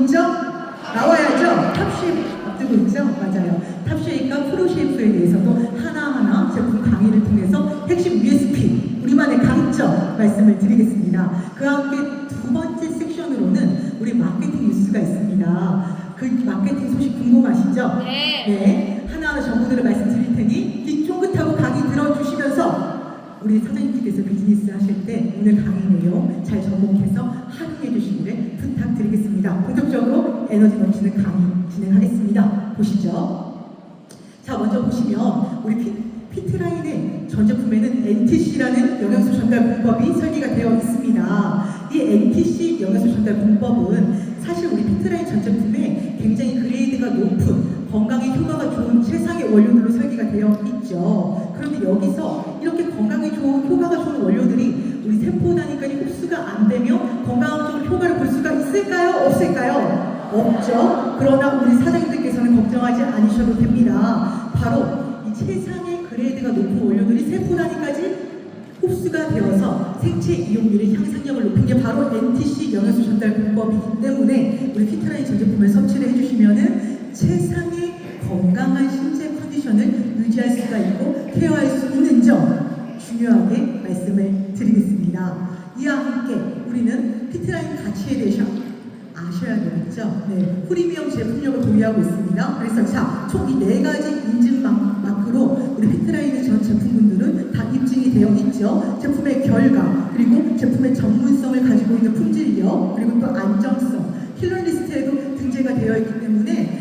있죠? 나와야죠? 탑쉐이프 앞두고 있죠? 맞아요. 탑쉐이프와 프로쉐이프에 대해서도 하나하나 제품 강의를 통해서 핵심 USP, 우리만의 강점 말씀을 드리겠습니다. 그와 함께 두 번째 섹션으로는 우리 마케팅 뉴스가 있습니다. 그 마케팅 소식 궁금하시죠? 네. 하나하나 정보들을 말씀드릴 테니 귀 쫑긋하고 강의 들어주시면서 우리 사장님께서 비즈니스 하실 때 오늘 강의 내용 잘 접목해서 활용해 주시기를 부탁드리겠습니다. 본격적으로 에너지 넘치는 강의 진행하겠습니다. 보시죠. 자, 먼저 보시면 우리 피트라인의 전 제품에는 NTC라는 영양소 전달 공법이 설계가 되어 있습니다. 이 NTC 영양소 전달 공법은 사실 우리 피트라인 전 제품에 굉장히 그레이드가 높은 건강에 효과가 좋은 최상의 원료들로 설계가 되어 있죠. 그런데 여기서 이렇게 건강에 좋은 효과가 좋은 원료들이 우리 세포 단위까지 흡수가 안 되면 건강적으로 효과를 볼 수가 있을까요? 없을까요? 없죠. 그러나 우리 사장님들께서는 걱정하지 않으셔도 됩니다. 바로 이 최상의 그레이드가 높은 원료들이 세포 단위까지 흡수가 되어서 생체 이용률의 향상력을 높인 게 바로 NTC 영양소 전달 공법이기 때문에 우리 피트라인 전 제품을 섭취를 해주시면은 최상의 건강한 신체 컨디션을 유지할 수가 있고 케어할 수 있는 점 중요하게 말씀을 드리겠습니다. 이와 함께 우리는 피트라인 가치에 대해서 아셔야 되겠죠. 네, 프리미엄 제품력을 보유하고 있습니다. 그래서 자, 총 이 네 가지 인증 마크로 우리 피트라인의 전 제품군들은 다 입증이 되어 있죠. 제품의 결과, 그리고 제품의 전문성을 가지고 있는 품질력, 그리고 또 안정성, 힐러리스트에도 등재가 되어 있기 때문에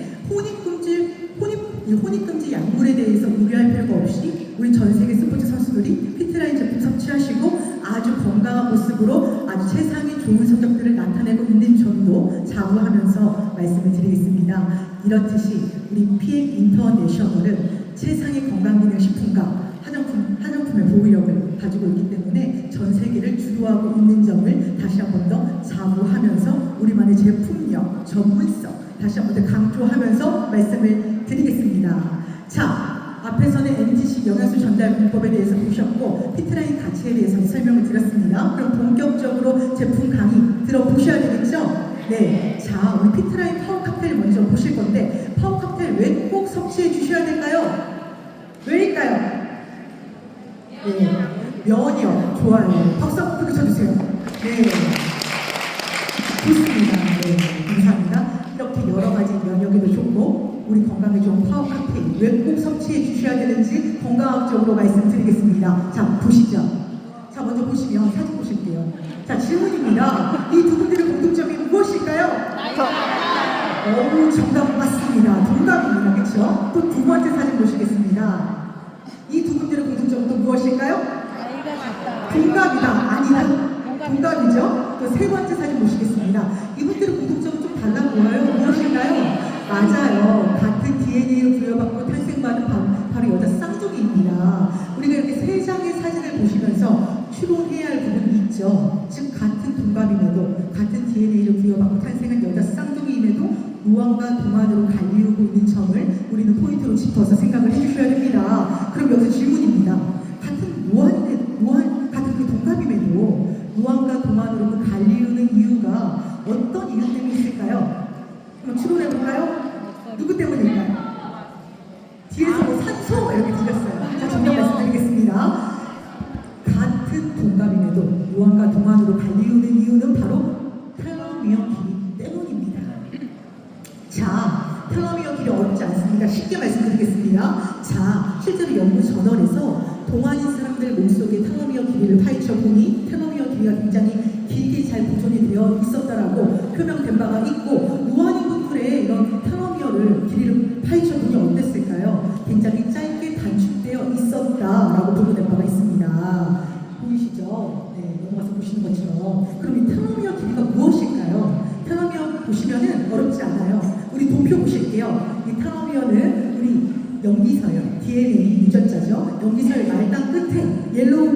혼입금지 약물에 대해서 우려할 필요가 없이 우리 전 세계 스포츠 선수들이 피트라인 제품 섭취하시고 아주 건강한 모습으로 아주 최상의 좋은 성적들을 나타내고 있는 점도 자부하면서 말씀을 드리겠습니다. 이렇듯이 우리 PM 인터내셔널은 최상의 건강기능식품과 화장품의 보호력을 가지고 있기 때문에 전 세계를 주도하고 있는 점을 다시 한 번 더 자부하면서 우리만의 제품력, 전문성 다시 한 번 더 강조하면서 말씀을 드리겠습니다. 자, 앞에서는 NTC 영양소 전달 공법에 대해서 보셨고 피트라인 가치에 대해서 설명을 드렸습니다. 그럼 본격적으로 제품 강의 들어보셔야 되겠죠? 네, 자, 우리 피트라인 파워 칵테일 먼저 보실 건데 파워 칵테일 왜 꼭 섭취해 주셔야 될까요? 왜일까요? 네, 면역 좋아요. 박수 한번 크게 쳐주세요. 네, 좋습니다. 네, 감사합니다. 이렇게 여러 가지 면역에도 좋고 우리 건강에 좋은 파워 칵테일 왜 꼭 섭취해 주셔야 되는지 건강학적으로 말씀드리겠습니다. 자, 보시죠. 자, 먼저 보시면 사진 보실게요. 자, 질문입니다. 이 두 분들의 공통점이 무엇일까요? 정답 맞습니다. 동갑입니다. 그렇죠? 또 두 번째 사진 보시겠습니다. 이 두 분들의 공통점은 또 무엇일까요? 동갑이다. 아니다. 동갑이죠? 또 세 번째 사진 보시겠습니다. 이분들의 공통점은 좀 달라 보여요. 무엇일까요? 맞아요. 같은 DNA로 부여받고 탄생받은 바로 여자 쌍둥이입니다. 우리가 이렇게 세 장의 사진을 보시면서 추론해야 할 부분이 있죠. 즉 같은 동갑임에도 같은 DNA로 부여받고 탄생한 여자 쌍둥이임에도 무한과 동안으로 갈리우고 있는 점을 우리는 포인트로 짚어서 생각을 해주셔야 됩니다. 그럼 여기서 질문입니다. 같은 그 동갑임에도 무한과 동안으로 갈리우는 이유가 어떤 이유 때문에 있을까요? 한번 추론해볼까요? 누구 때문일까요? 뒤에서 뭐 산소 이렇게 들렸어요. 자, 정답 말씀드리겠습니다. 같은 동갑임에도 무한과 동안으로 갈리우는 이유는 바로 텔로미어 길이 때문입니다. 자, 텔로미어 길이 어렵지 않습니다. 쉽게 말씀드리겠습니다. 자, 실제로 연구 저널에서 동안인 사람들 몸속에 텔로미어 길이를 파헤쳐 보니 텔로미어 길이가 굉장히 길게 잘 보존이 되어 있었다라고 표명된 바가 있고 무한인 분들의 이런 텔로미어를 길이를 파헤쳐 보니 어땠을까요? 굉장히 짧게 단축되어 있었다라고 보고된 바가 있습니다. 보이시죠? 네, 넘어가서 보시는 것처럼. 그럼 이 텔로미어 길이가 무엇일까요? 텔로미어 보시면은 어렵지 않아요. 우리 도표 보실게요. 이 텔로미어는 우리 염기서열, DNA 유전자죠. 염기서열 말단 끝에 옐로우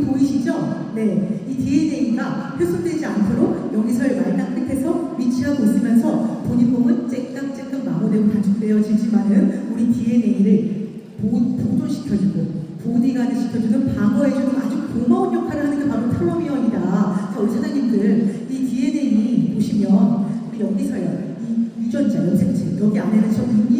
보이시죠? 네, 이 DNA가 훼손되지 않도록 염기서열 말단 끝에서 위치하고 있으면서 본인 몸은 째깍째깍 마모되고 단축되어지지만은 우리 DNA를 보존시켜주고 보디가드 시켜주는 방어해주는 아주 고마운 역할을 하는 게 바로 텔로미어이다. 자, 우리 사장님들 이 DNA 보시면 우리 염기서열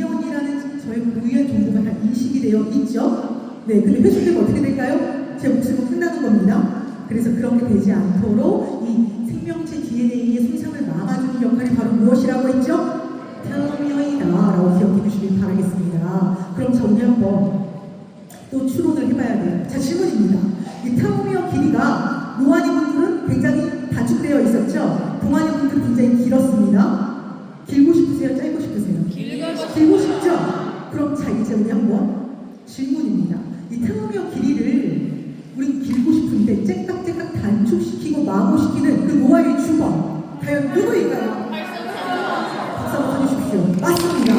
공연이라는 저의 고유한 정보가 다 인식이 되어 있죠. 네, 근데 회수되면 어떻게 될까요? 제 목숨은 끝나는 겁니다. 그래서 그런 게 되지 않도록 이 생명체 DNA의 손상을 막아주는 역할이 바로 무엇이라고 했죠? 텔로미어이다 라고 기억해 주시길 바라겠습니다. 그럼 자, 우리 한번 또 추론을 해봐야 돼요. 자, 질문입니다. 이 텔로미어 길이가 노안이 분들은 굉장히 단축되어 있었죠? 동안이 분들은 굉장히 길었습니다. 길고 싶으세요? 짧고 싶으세요? 길고 싶죠? 그럼 자, 이제 우리 한번 질문입니다. 이 텔로미어 길이를 우리 길고 싶은데 째깍째깍 단축시키고 마모시키는 그 노화의 주범 과연 누구일까요? 박수 한번 쳐주십시오. 맞습니다.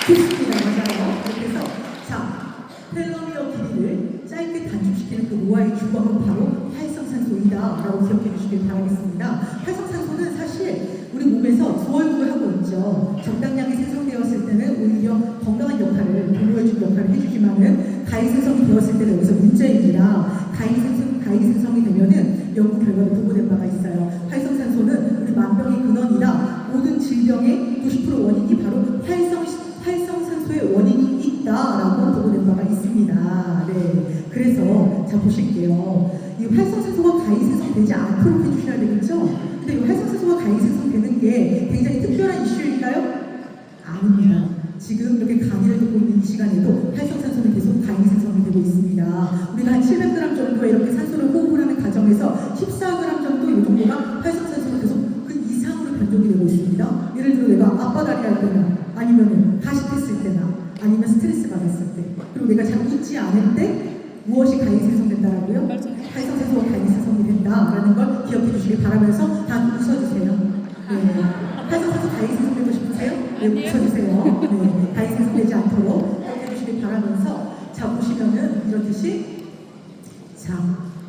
좋습니다. 맞아요. 그래서 자, 텔로미어 길이를 짧게 단축시키는 그 노화의 주범은 바로 활성산소이다 라고 기억해 주시길 바라겠습니다. 활성산소는 사실 우리 몸에서 두 얼굴을 하고 있죠. 적당량이 생성되었을 때는 오히려 건강한 역할을 보호해주는 역할을 해주지만은 가히 생성이 되었을 때는 여기서 문제입니다. 가히 생성이 되면은 연구 결과로 보고된 바가 있어요. 활성산소는 우리 만병의 근원이다. 모든 질병의 90% 원인이 바로 활성산소의 원인이 있다라고 보고된 바가 있습니다. 네, 그래서 자 보실게요. 이 활성산소가 가히 생성되지 않도록 해주셔야 되겠죠? 근데 이 활성산소가 가히 생성되는 게 굉장히 특별한 이슈일까요? 아닙니다. 지금 이렇게 강의를 듣고 있는 이 시간에도 활성산소는 계속 가히 생성이 되고 있습니다. 우리가 한 700g 정도의 이렇게 산소를 호흡을 하는 과정에서 14g 정도 이 정도가 활성산소로 계속 그 이상으로 변동이 되고 있습니다. 예를 들어 내가 앞바다리 할 때나 아니면 가식했을 때나 아니면 스트레스 받았을 때 그리고 내가 잘 웃지 않을 때 무엇이 가히 생성된다라고요? 활성산소가 가히 생성이 된다라는 걸 기억해 주시길 바라면서 다 웃어주세요. 네. 활성산소 가히 생성되고 싶으세요? 네, 웃어주세요. 네, 가히 생성되지 않도록 기억해 주시길 바라면서 자, 보시면은 이렇듯이 자,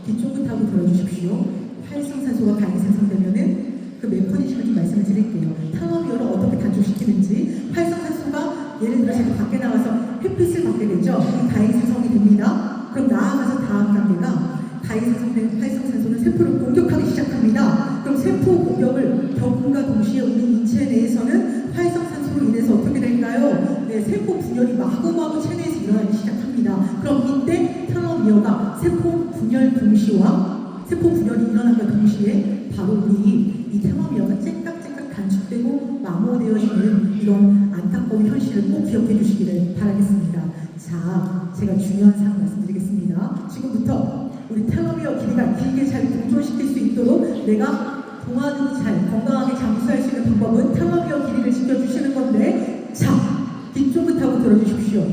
뒤쪽부터 들어주십시오. 활성산소가 가히 생성되면은 그 메커니즘을 좀 말씀을 드릴게요. 텔로미어를 어떻게 단축시키는지 활성산소가 예를 들어서 밖에 나가서 햇빛을 받게 되죠. 가히 생성이 됩니다. 그럼 나아가서 다음 단계가 가히 생성된 활성산소는 세포를 공격하기 시작합니다. 그럼 세포 공격을 겪음과 동시에 우리 인체 내에서는 활성산소로 인해서 어떻게 될까요? 네, 세포 분열이 마구마구 체내에서 일어나기 시작합니다. 그럼 이때 텔로미어가 세포 분열 동시와 세포 분열이 일어난과 동시에 바로 우리 이 텔로미어가 째깍째깍 단축되고 마모되어지는 이런 안타까운 현실을 꼭 기억해 주시기를 바라겠습니다. 자, 제가 중요한 사항 말씀드리겠습니다. 지금부터 우리 텔로미어 길이가 길게 잘 공존시킬 수 있도록 내가 동안으로 잘 건강하게 잠수할 수 있는 방법은 텔로미어 길이를 지켜주시는 건데 자, 뒤쪽부터 하고 들어주십시오.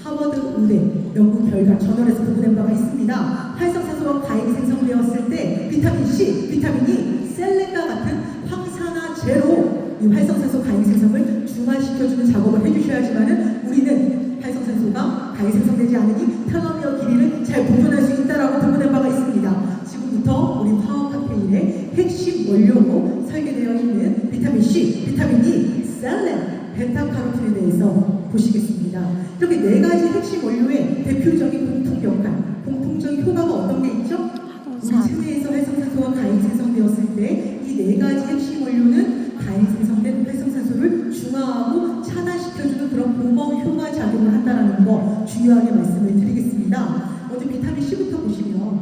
하버드 의대 연구 결과 저널에서 보고된 바가 있습니다. 활성산소가 가히 생성되었을 때 비타민 C, 비타민 E, 셀렌과 같은 황산화제로 이 활성산소 가히 생성을 중화시켜주는 작업을 해주셔야지만은 우리는 활성산소가 가히 생성되지 않으니 텔로미어 길이를 잘 보존할 수 있다라고 보고된 바가 있습니다. 지금부터 우리 파워 카페인의 핵심 원료로 설계되어 있는 비타민 C, 비타민 E, 셀렌, 베타카로틴에 대해서 보시겠습니다. 이렇게 네 가지 핵심 원료의 대표적인 공통 역할, 공통적인 효과가 어떤 게 있죠? 우리 체내에서 활성산소가 가히 생성되었을 때 이 네 가지 핵심 원료는 가히 생성된 활성산소를 중화하고 차단시켜주는 그런 고마운 효과 작용을 한다는 거 중요하게 말씀을 드리겠습니다. 먼저 비타민 C부터 보시면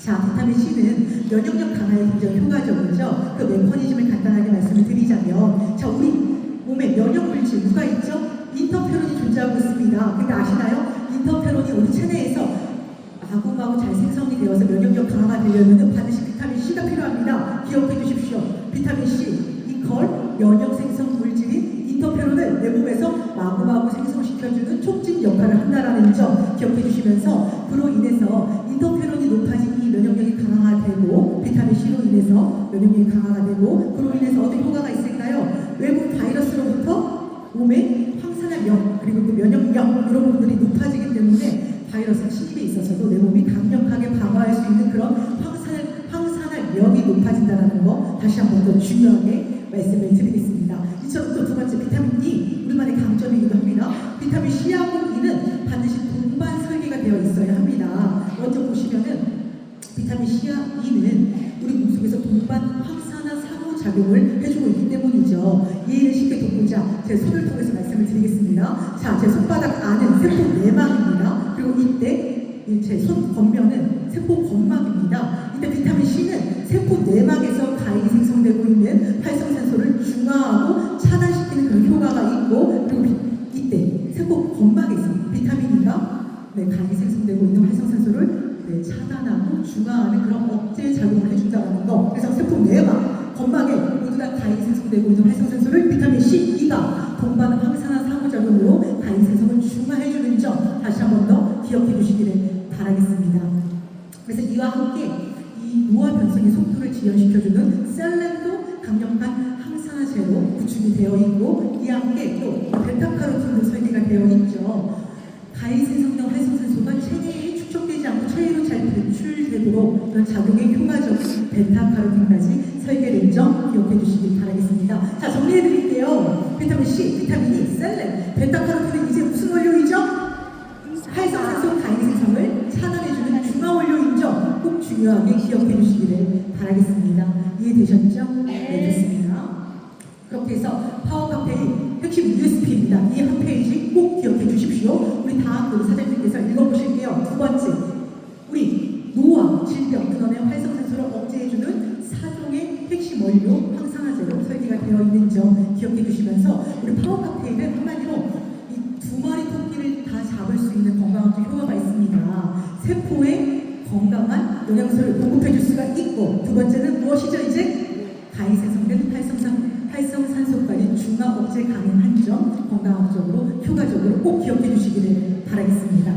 자, 비타민 C는 면역력 강화에 굉장히 효과적이죠. 그 메커니즘을 간단하게 말씀을 드리자면 자, 우리 몸에 면역물질 누가 있죠? 인터페론이 존재하고 있습니다. 근데 아시나요? 인터페론이 우리 체내에서 마구마구 잘 생성이 되어서 면역력 강화가 되려면 반드시 비타민 C가 필요합니다. 기억해 주십시오. 비타민 C 이퀄 면역 생성 물질인 인터페론을 내 몸에서 마구마구 생성시켜주는 촉진 역할을 한다는 점 기억해 주시면서 그로 인해서 인터페론이 높아지니 면역력이 강화가 되고 비타민 C로 인해서 면역력이 강화가 되고 그로 인해서 어떤 효과가 있을까요? 외부 바이러스로부터 몸의 항산화력 그리고 또 면역력 이런 부분들이 높아지기 때문에 바이러스 침입에 있어서도 내 몸이 강력하게 방어할 수 있는 그런 항산화력이 높아진다는 거 다시 한 번 더 중요하게 말씀을 드리겠습니다. 이처럼 또 두 번째 비타민 E 우리만의 강점이기도 합니다. 비타민 C하고 E는 반드시 동반 설계가 되어 있어야 합니다. 먼저 보시면은 비타민 C와 E는 우리 몸속에서 동반 항산화 상호작용을 해주고 있기 때문이죠. 있죠. 이해를 쉽게 돕고자 제 손을 통해서 말씀을 드리겠습니다. 자, 제 손바닥 안은 세포 내막입니다. 그리고 이때 제 손 겉면은 세포 건막입니다. 이때 비타민 C는 세포 내막에서 가히 생성되고 있는 활성산소를 중화하고 차단시키는 그런 효과가 있고, 그리고 이때 세포 건막에서 비타민 E가 가히 생성되고 있는 활성산소를 차단하고 중화하는 그런 억제 작용을 해준다는 거. 그래서 세포 내막, 건막에 모두 다 가히 생성되고 있는 활성산소를 비타민 C, E가 동반 항산화 상호작용으로 가히 생성을 중화해주는 점 다시 한 번 더 기억해 주시기를 바라겠습니다. 그래서 이와 함께 이 노화 변성의 속도를 지연시켜주는 셀렌도 강력한 항산화제로 구축이 되어 있고, 이와 함께 또 베타카로틴도 설계가 되어 있죠. 가히 생성된 활성산소가 체내에 축적되지 않고 체외로 잘 배출되도록 그런 작용에 효과적인 베타카로틴까지 설계된 점 기억해 주시길 바라겠습니다. 자, 정리해 드릴게요. 비타민 C, 비타민 E, 셀렌, 베타카로틴은 이제 무슨 원료이죠? 활성산소 가히 생성을 차단해주는 중화 원료인 점 꼭 중요하게 기억해 주시기를 바라겠습니다. 이해되셨죠? 네, 됐습니다. 그렇게 해서 파워카페인 핵심 USP입니다. 이 한 페이지 꼭 기억해 주십시오. 우리 다음 사장님께서 읽어보실게요. 두 번째, 우리 노화, 질병, 근원의 활성산소를 억제해주는 4종의 핵심 원료 항산화제로 설계가 되어 있는 점 기억해 주시면서, 우리 파워카페인은 한마디로 이 두 마리 토끼를 다 잡을 수 있는 건강한 효과가 있습니다. 세포에 건강한 영양소를 공급해 줄 수가 있고, 두 번째는 무엇이죠? 이제 가히 생성된 활성산소까지 중화 억제 가능한 점 건강학적으로 효과적으로 꼭 기억해 주시기를 바라겠습니다.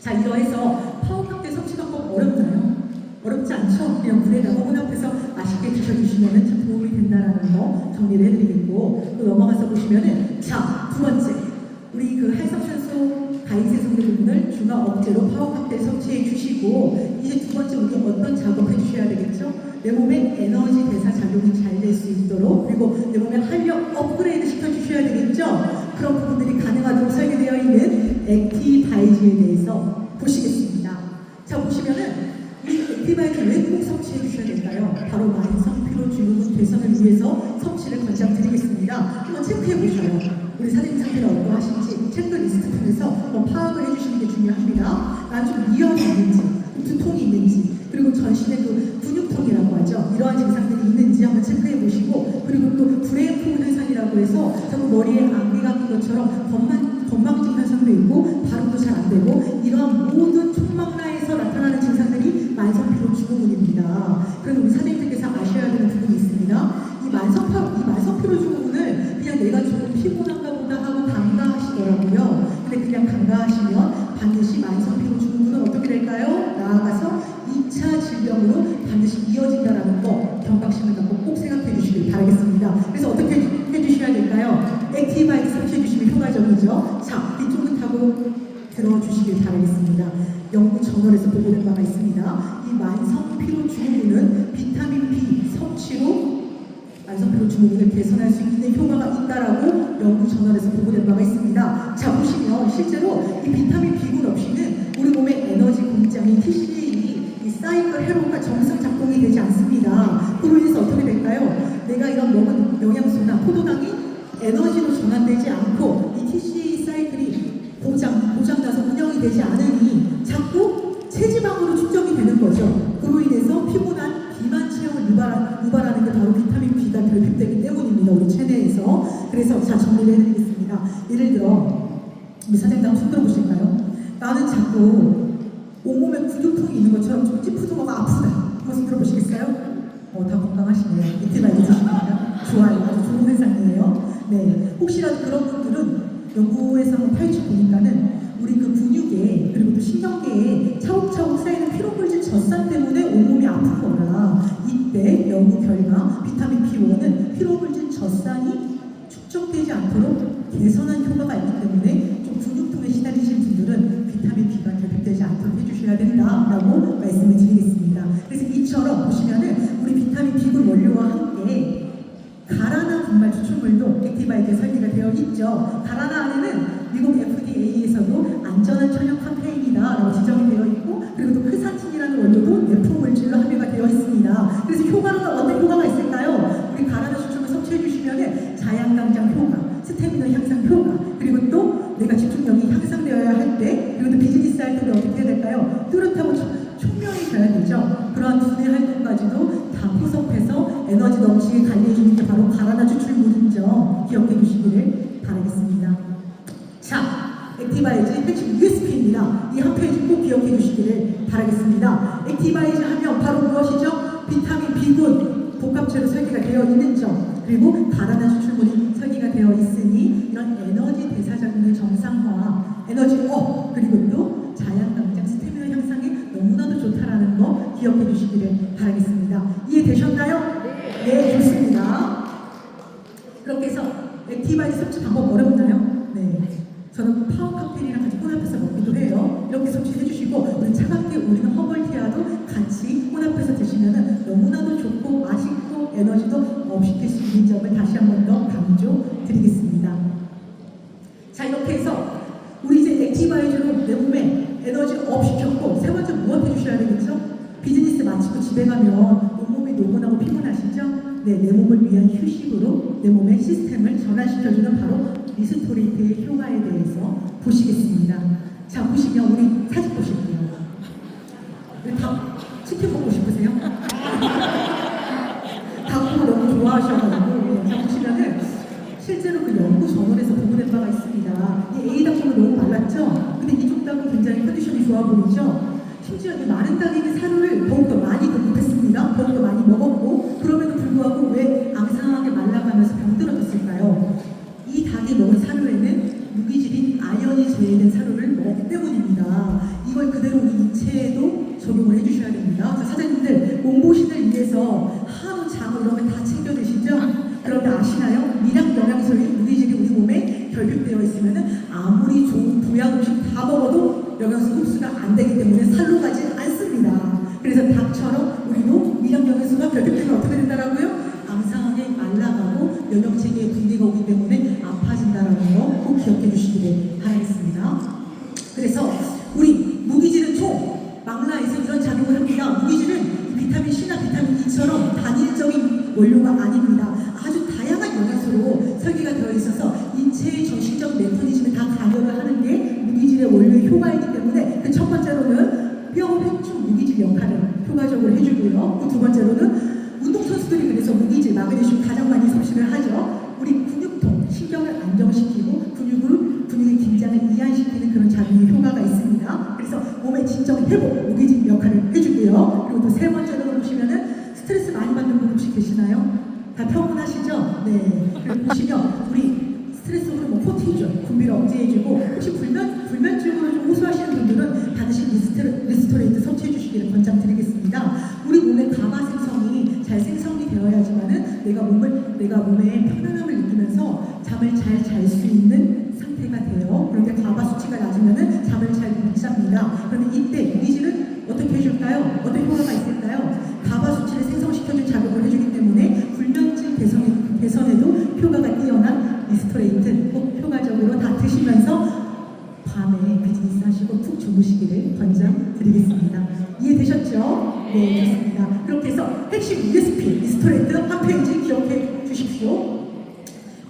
자, 이러해서 파워카페 섭취 방법 어렵나요? 어렵지 않죠? 그냥 물에다가 혼합해서 맛있게 드셔주시면 참 도움이 된다는 거 정리를 해드리겠고, 또 넘어가서 보시면은, 자, 두 번째, 우리 그 활성산소 가히 생성된 부분을 중화 억제로 파워카페에 섭취해 주시고, 이제 두 번째 우리 어떤 작업해 주셔야 되겠죠? 내 몸에 에너지 대사 작용이 잘 될 수 있도록, 그리고 내 몸에 활력 업그레이드 시켜주셔야 되겠죠? 그런 부분들이 가능하도록 설계되어 있는 액티바이즈에 대해서 보시겠습니다. 자, 보시면은 이 액티바이즈 왜 꼭 섭취해 주셔야 될까요? 바로 만성 피로 증후군 개선을 위해서 섭취를 권장드리겠습니다. 한번 체크해 보셔요. 우리 사장님 상태가 어떠하신지 체크리스트 통해서 한번 파악을 해주시는 게 중요합니다. 난 좀 미역이 있는지, 두통이 있는지, 그리고 전신에 그 근육통이라고 하죠. 이러한 증상들이 있는지 한번 체크해 보시고, 그리고 또 브레인포 현상이라고 해서 자꾸 머리에 안개 같은 것처럼 건망증 현상도 있고 발음도 잘 안 되고, 이러한 모든 촉막라에서 나타나는 증상들이 만성피로 증후군입니다. 그럼 우리 사장님께서 아셔야 되는 부분이 있습니다. 이 만성피로 증후군을 그냥 내가 조금 피곤한가 보다 하고 간과하시더라고요. 근데 그냥 간과하시면 반드시 만성피로 증후군은 어떻게 될까요? 나아가서 2차 질병으로 반드시 이어진다라는 거 경각심을 갖고 꼭 생각해 주시길 바라겠습니다. 그래서 어떻게 해주셔야 될까요? 액티바이트 섭취해 주시면 효과적이죠. 자, 이쪽은 타고 들어주시길 바라겠습니다. 연구 저널에서 보고된 바가 있습니다. 이 만성피로 증후군은 비타민 B 섭취로 만성피로 증후군을 개선할 수 있는 효과가 있다라고 연구 저널에서 보고된 바가 있습니다. 자, 보시면 실제로 이 비타민 B군 없이는 우리 몸의 에너지 공장인 TCA 이 사이클 회로가 정상 작동이 되지 않습니다. 그로 인해서 어떻게 될까요? 내가 이런 먹은 영양소나 포도당이 에너지로 전환되지 않고 이 TCA 사이클이 고장나서 운영이 되지 않으니 자꾸 체지방으로 축적이 되는 거죠. 그로 인해서 피곤한 비만 체형을 유발하는 게 바로 비타민 B가 결핍되기 때문입니다. 우리 체내에서. 그래서 자, 정리를 해드리겠습니다. 예를 들어 우리 사장님 한번 손 들어보실까요? 나는 자꾸 온몸에 근육통이 있는 것처럼 좀 찌푸둥하고 아프다. 한번 손 들어보시겠어요? 다 건강하시네요. 액티바이트 드십니다. 좋아요. 아주 좋은 현상이에요. 네, 혹시라도 그런 분들은 연구에서 한번 파헤쳐 보니까는 우리 그 근육에 그리고 또 신경계에 차곡차곡 쌓이는 피로물질 젖산 때문에 온몸이 아프거나, 이때 연구 결과 비타민 B1은 피로물질 젖산이 축적되지 않도록 개선한 효과가 있기 때문에 좀 근육통에 시달리신 분들은 비타민 B가 결핍되지 않도록 해주셔야 된다라고 말씀을 드리겠습니다. 그래서 이처럼 보시면은 우리 비타민 B군 원료와 함께 가라나 분말 추출물도 액티바이트에 설계가 되어 있죠. 가라나 안에는 미국 FDA에서도 안전한 천연 카페인이다라고 지정이 되어 있고, 그리고 또 크산틴이라는 원료도 내포물질로 함유가 되어 있습니다. 그래서 효과는 어떤 효과가 있을까요? 우리 가라나 추출물 섭취해 주시면 자양강장 효과, 스태미너 향상 효과, 그리고 또 내가 집중력이 향상되어야 할 때, 그리고 또 비즈니스 활동이 어떻게 해야 될까요? 뚜렷하고 총명해져야 되죠. 그러한 두뇌 활동까지도 다 포섭해서 에너지 넘치게 관리해주는 게 바로 가라나 추출물인 점 기억해 주시기를 바라겠습니다. 자, 액티바이즈 핵심 USP입니다. 이 한 페이지 꼭 기억해 주시기를 바라겠습니다. 액티바이즈 하면 바로 무엇이죠? 비타민 B군 복합체로 설계가 되어 있는 점, 그리고 가라나 추출물이 설계가 되어 있으니 이런 에너지 대사작용의 정상화, 에너지 업, 그리고 또 자양강장 스태미너 향상에 너무나도 좋다라는 거 기억해 주시기를 바라겠습니다. 이해되셨나요? 네, 좋습니다. 그렇게 해서 액티바이즈 섭취 방법 어렵나요? 네. 저는 파워 칵테일이랑 같이 혼합해서 먹기도 해요. 이렇게 섭취해 주시고, 우리 차갑게 우리는 허벌티아도 같이 혼합해서 드시면 너무나도 좋고 맛있고 에너지도 업시킬 수 있는 점을 다시 한 번 더 강조드리겠습니다. 자, 이렇게 해서 우리 이제 액티바이즈로 내 몸에 에너지 업 시켰고, 세 번째 무엇 해주셔야 되겠죠? 비즈니스 마치고 집에 가면 온몸이 노곤하고 피곤하시죠? 네, 내 몸을 위한 휴식으로 내 몸의 시스템을 전환시켜주는 바로 리스토레이트의 효과에 대해서 보시겠습니다. 자, 보시면 우리 사진 보실게요. 우리 다 치킨 먹고 싶으세요? 닭고기 너무 좋아하셔가지고, 자, 보시면은 실제로 그 연구 저널에서 보고된 바가 있습니다. 이 A 닭고기 너무 말랐죠? 근데 이쪽 닭은 굉장히 컨디션이 좋아 보이죠? 심지어 이 마른 닭에게 사료를 더욱더 많이 공급했습니다. 더욱더 많이 먹었고, 그럼에도 불구하고 왜 앙상하게 말라가면서 병들어졌을까요? 이 닭이 먹은 사료에는 무기질인 아연이 제외된 사료를 먹었기 때문입니다. 이걸 그대로 우리 인체에도 적용을 해주셔야 됩니다. 자, 사장님들 몸보신을 위해서 한우, 장어 이런 거 다 챙겨 드시죠? 그런데 아시나요? 미량 영양소의 무기질이 우리 몸에 결핍되어 있으면 아무리 좋은 부양 음식 다 먹어도 영양소 흡수가 안 되기 때문에 살로 가지 않습니다. 그래서 닭처럼 우리도 미량 영양소가 결핍되면 어떻게 된다라고요? 앙상하게 말라가고 면역체계에 붕괴가 오기 때문에 아파진다라는 거 꼭 기억해 주시기를 바라겠습니다. 그래서 우리 무기질은 총 망라에서 이런 작용을 합니다. 무기질은 비타민 C나 비타민 E처럼 단일적인 원료가 아닙니다. 아주 다양한 영양소로 설계가 되어 있어서 인체의 정신적 메커니즘에 다 관여를 하는 게 무기질의 원료의 효과이기 때문에 그 첫 번째로는 뼈 회충 무기질 역할을 효과적으로 해주고요. 그 두 번째로는 운동선수들이 그래서 무기질, 마그네슘 가장 많이 섭취를 하죠. 우리 근육통, 신경을 안정시키고 근육의 긴장을 이완시키는 그런 작용의 효과가 있습니다. 그래서 몸의 진정 회복, 무기질 역할을 해주고요. 그리고 또 세 번째로 보시면은 스트레스 많이 받는 분 혹시 계시나요? 다 평온하시죠? 네. 그리고 보시면 우리 스트레스 호르몬 코티졸, 분비를 억제해주고, 혹시 불면증으로 좀 호소하시는 분들은 반드시 리스토레이트 섭취해 주시기를 권장드리겠습니다. 우리 몸의 가마 생성이 잘 생성이 되어야지만은 내가 몸에 편안함을 느끼면서 잠을 잘 잘 수 있는 상태가 돼요. 그런데 가마 수치가 낮으면은 잠을 잘 못 잡니다. 그런데 이때 무기질은 어떻게 해줄까요? 어떤 효과가 있을까요? 가마 수치를 생성시켜준 작용을 해주기 때문에 불면증 개선에도 효과가 뛰어난 리스토레이트 꼭 효과적으로 다 드시면서 밤에 비즈니스 하시고 푹 주무시기를 권장드리겠습니다. 이해되셨죠? 네, 좋습니다. 그렇게 해서 핵심 USP 리스토레이트 한 페이지 기억해 주십시오.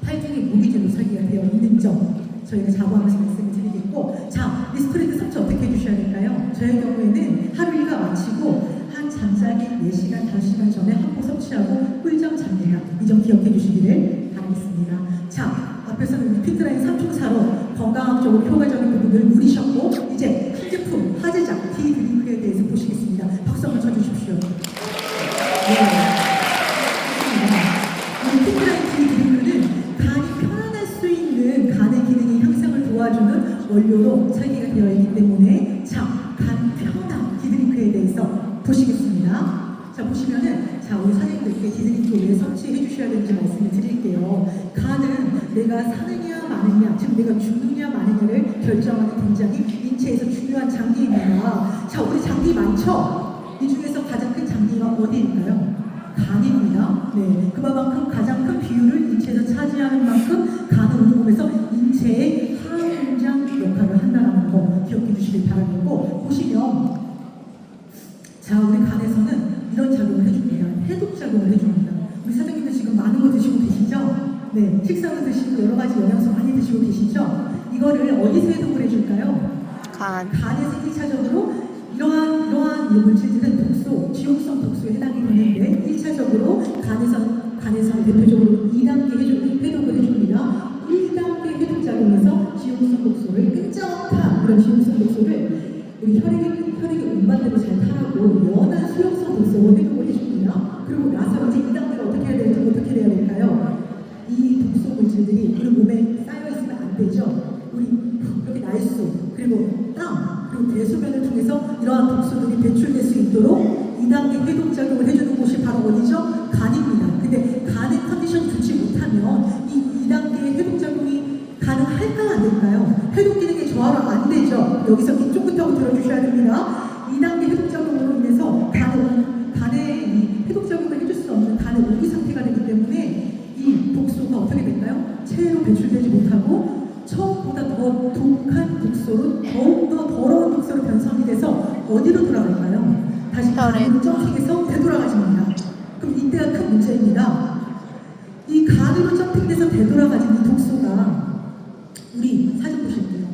8종의 무기질로 설계가 되어 있는 점 저희가 자부하면서 말씀을 드리겠고, 자, 리스토레이트 섭취 어떻게 해주셔야 될까요? 저의 경우에는 하루 일과 마치고 한 잠자기 4시간, 5시간 전에 한 포 섭취하고 꿀잠 잡니다. 이 점 기억해 주시기를 바라겠습니다. 자, 앞에서는 우리 피트라인 3총사로 건강학적으로 효과적인 부분을 누리셨고, 이제 신제품 화제작 티 드링크에 대해서 보시겠습니다. 박수 한번 쳐주십시오. 네. 우리 피트라인 티 드링크는 간이 편안할 수 있는 간의 기능의 향상을 도와주는 원료로 설계가 되어 있기 때문에, 자, 간 편안 티 드링크에 대해서 보시겠습니다. 자, 보시면은, 자, 우리 사장님들께 디드링크 왜 섭취해 주셔야 되는지 말씀을 드릴게요. 간은 내가 사느냐 마느냐, 즉 내가 죽느냐 마느냐를 결정하는 굉장히 인체에서 중요한 장기입니다. 자, 우리 장기 많죠? 이 중에서 가장 큰 장기가 어디일까요? 간입니다. 네, 그만큼 가장 큰 비율을 인체에서 차지하는 만큼 간은 우리 몸에서 인체의 항공장 역할을 한다는 거 기억해 주시길 바라겠고, 보시면, 자, 우리 간에서는 이런 작용을 해줍니다. 해독 작용을 해줍니다. 우리 사장님들 지금 많은 거 드시고 계시죠? 네, 식사도 드시고 여러 가지 영양소 많이 드시고 계시죠? 이거를 어디서 해독을 해줄까요? 간에서 1차적으로 이러한 이 물질들은 독소, 지용성 독소에 해당이 되는데 1차적으로 간에서 대표적으로 2단계 해독을 해줍니다. 1단계 해독 작용에서 지용성 독소를 끈적한 그런 지용성 독소를 우리 혈액의 운반대로 잘 타라고 연한 수용성 독소로 해독을 해줍니다. 그리고 나서 이제 2단계를 어떻게 해야 될까요? 이 독소 물질들이 우리 몸에 쌓여 있으면 안 되죠. 우리 이렇게 날수 그리고 땀 그리고 대소변을 통해서 이러한 독소들이 배출될 수 있도록 2단계 해독 작용을 해주는 곳이 바로 어디죠? 간입니다. 근데 간의 컨디션이 좋지 못하면 이 2단계 해독 작용이 가능할까요? 안 될까요? 해독 기능이 저하로 안 되죠. 여기서 귀 쫑긋하고 들어주셔야 됩니다. 2단계 해독 작용으로 인해서 간에 이 해독 작용을 해줄 수 없는 간의 오기 상태가 되기 때문에 이 독소가 어떻게 될까요? 체외로 배출되지 못하고 처음보다 더 독한 독소로 더욱더 더러운 독소로 변성이 돼서 어디로 돌아갈까요? 다시 간으로 점핑해서 되돌아가집니다. 그럼 이때가 큰 문제입니다. 이 간으로 점핑돼서 되돌아가진 이 독소가 우리 사진 보실게요.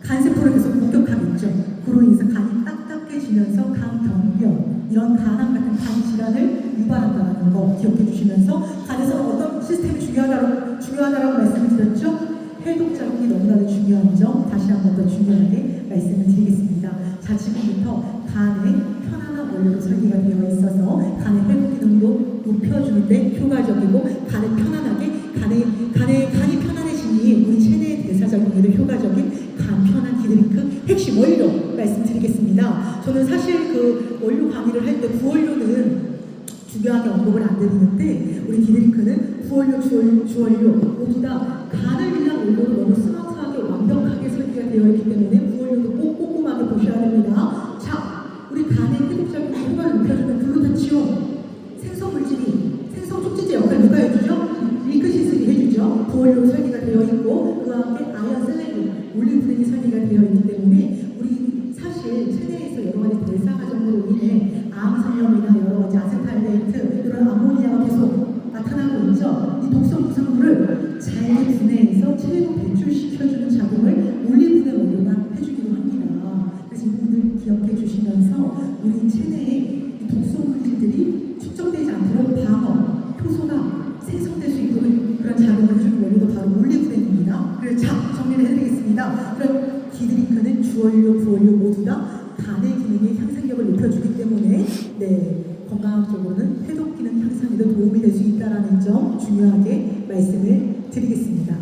간세포를 계속 공격하겠죠. 그로 인해서 간이 딱딱해지면서 간경변 이런 간암 같은 간 질환을 유발한다는 거 기억해 주시면서 간에서는 어떤 시스템이 중요하다라고 말씀을 드렸죠. 해독 작용이 너무나도 중요한 점 다시 한 번 더 중요하게 말씀을 드리겠습니다. 자, 지금부터 간의 편안한 원료로 설계가 되어 있어서 간의 해독 기능도 높여주는데 효과적이고 간이 편안해지니 우리 체내 대사 작용에도 효과적인 간 편안 디드링크 핵심 원료 말씀드리겠습니다. 저는 사실 그 원료 강의를 할 때 부원료는 중요하게 언급을 안 드리는데 우리 디드링크는 부원료, 주원료 모두 다 간을 위한 원료로 너무 스마트하게 완벽하게 설계가 되어 있기 때문에 부원료도 꼭 꼼꼼하게 보셔야 됩니다. 자, 우리 간의 해독 작용에 효과를 높여주는 글루타치온 생성 촉진제 역할을 누가 해주죠? 밀크시슬이 해주죠. 부원료로 설계가 되어 있고 그와 함께 아연 셀레늄, 올리브덴이 설계가 되어 있기 때문에 우리 사실 체내에서 여러 가지 대사 과정으로 인해 암 성염이나 여러 가지 아세탈데이트 이런 암모니아가 계속 나타나고 있죠. 이 독성 부산물을 잘 분해해서 체내로 배출시켜주는 작용을 올리브덴 원료가 해주기도 합니다. 그래서 이 부분을 기억해 주시면서 우리 체내에 이 독성 물질들이 축적되지 않도록 방어, 효소가 생성될 수 있도록 그런 작용을 해주는 원료도 바로 올리브덴입니다. 그래서 자, 정리를 해드리겠습니다. 그럼 디드링크는 주원료, 부원료 모두 다 간의 기능의 향상력을 높여주기 때문에 건강학적으로는 해독 기능 향상에도 도움이 될 수 있다는 점 중요하게 말씀을 드리겠습니다.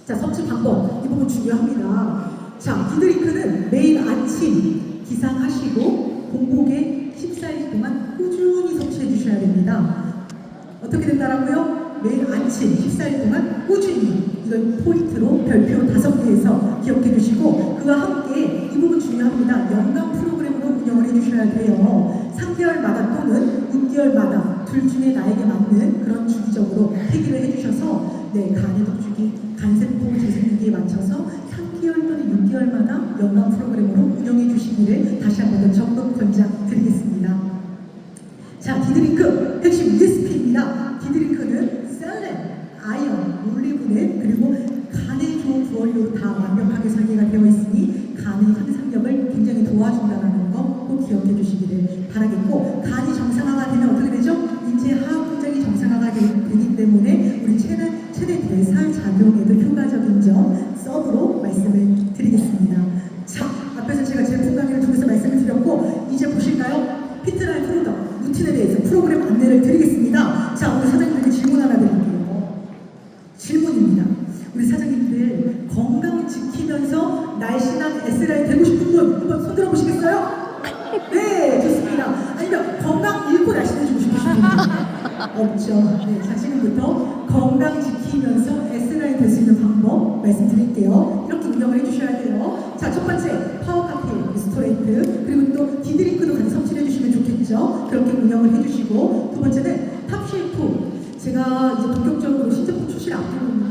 자, 섭취 방법 이 부분 중요합니다. 자, 디드링크는 매일 아침 기상하시고 공복에 14일 동안 꾸준히 섭취해 주셔야 됩니다. 어떻게 된다라고요? 매일 아침 14일 동안 꾸준히 이걸 포인트로 별표 5개에서 기억해 주시고 그와 함께 이 부분 중요합니다. 연간 프로그램으로 운영을 해주셔야 돼요. 3개월마다 또는 6개월마다 둘 중에 나에게 맞는 그런 주기적으로 회기를 해주셔서 간의 독주기, 간세포 재생기에 맞춰서 3개월 또는 6개월마다 연간 프로그램으로 운영해 주시기를 다시 한 번 더 적극 권장드리겠습니다. 자, 디드링크 핵심 USP입니다. 디드링크는 셀렌, 아연, 올리브덴 그리고 간에 좋은 부원료로 다 완벽하게 설계가 되어 있으니 간의 향상력을 굉장히 도와준다는 거 꼭 기억해 주시기를 바라겠고 간이 정상화가 되면 어떻게 되죠? 인체 하악 공장이 정상화가 되기 때문에 우리 체내 대사 작용에도 효과적인 점 서브로 말씀을 드리겠습니다. 자, 앞에서 제가 제품 강의를 통해서 말씀을 드렸고 이제 보실까요? 피트라인 프로덕트 루틴에 대해서 프로그램 안내를 드리겠습니다. 자, 우리 사장님들께 질문 하나 드릴게요. 질문입니다. 우리 사장님들 건강 지키면서 날씬한 S라인 되고 싶은 분 한번 손 들어보시겠어요? 네, 좋습니다. 아니면 건강 잃고 날씬해지고 싶으신 분 없죠. 네, 자, 지금부터 건강 지키면서 S라인 될 수 있는 방법 말씀드릴게요. 이렇게 운영을 해주셔야 돼요. 자, 첫 번째 파워카페 스토레이트 그리고 또 디드링크도 같이 섭취해 주시면 좋겠죠. 그렇게 운영을 해주시고 두 번째는 탑쉐이프 제가 이제 본격적으로 신제품 출시를 앞두고